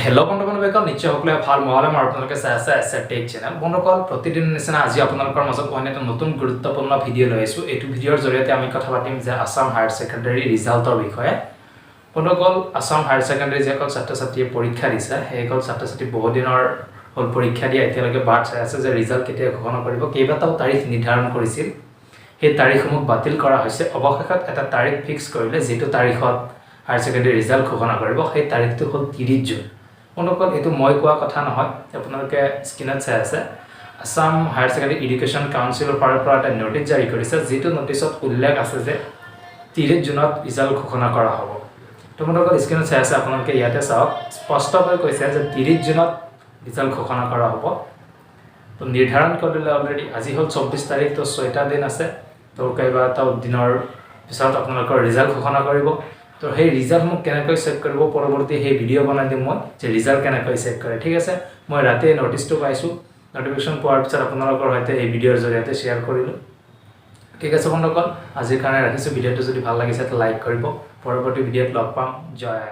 hello' বন্ধুসকল নিশ্চয় সকলোৱে ভাল মহলে মই আপোনালোকে চাই আছে AHSEC টেক চেনেল বন্ধুসকল প্ৰতিদিন নিচিনা আজি আপোনালোকৰ মাজত মই এটা নতুন গুৰুত্বপূৰ্ণ ভিডিঅ' লৈ আছো এইটো ভিডিঅ'ৰ জৰিয়তে আমি কথা পাতিম যে আসাম হায়াৰ সেকেন্ডাৰী ৰিজাল্টৰ বিষয়ে বন্ধুসকল আসাম হায়াৰ সেকেন্ডাৰী যে কল ছাত্ৰ-ছাত্ৰীয়ে পৰীক্ষা দিছে সেই কল ছাত্ৰ-ছাত্ৰী বহু দিনৰ হল পৰীক্ষা দিয়া এতিয়ালৈকে বাট চাই আছে যে ৰিজাল্ট কেতিয়া ঘোষণা কৰিব কেইবাটাও তাৰিখ নিৰ্ধাৰণ কৰিছিল সেই তাৰিখসমূহ বাতিল কৰা হৈছে অৱশেষত এটা তাৰিখ ফিক্স কৰিলে যেটো তাৰিখত হায়াৰ সেকেন্ডাৰী ৰিজাল্ট ঘোষণা কৰিব সেই তাৰিখটো হল 30 জুন বন্ধুসকল এটো মই কোৱা কথা নহয় আপোনালোকে স্ক্ৰিনত চাই আছে আসাম হায়াৰ সেকেন্ডাৰী এডুকেশ্যন কাউন্সিলৰ পৰা এটা নোটিছ জাৰি কৰিছে যেটো নোটিছত উল্লেখ আছে যে 30 জুনত ৰিজাল্ট ঘোষণা কৰা হ'ব তো বন্ধুসকল স্ক্ৰিনত চাই আছে আপোনালোকে ইয়াতে চাওক স্পষ্টকৈ কৈছে যে 30 জুনত ৰিজাল্ট ঘোষণা কৰা হ'ব তো নিৰ্ধাৰণ কৰিলে অলৰেডি আজি হল 24 তাৰিখ তো 6টা দিন আছে তো কেইবাটাও দিনৰ পিছত আপোনালোকৰ ৰিজাল্ট ঘোষণা কৰিব তো সেই ৰিজাল্ট মোক কেনেকৈ চেক কৰিব পৰৱৰ্তী সেই ভিডিঅ' বনাই দিম মই যে ৰিজাল্ট কেনেকৈ চেক কৰে ঠিক আছে মই ৰাতে নোটিছটো পাইছো নোটিফিকেশন পোৱাৰ পিছত আপোনালোকৰ সৈতে এই ভিডিঅ'ৰ জৰিয়তে শেয়াৰ কৰিলো ঠিক আছে বন্ধুসকল আজিৰ কাৰণে ৰাখিছো ভিডিঅ'টো যদি ভাল লাগিছে তো লাইক কৰিব পৰৱৰ্তী ভিডিঅ'ত লগ পাম জয় আই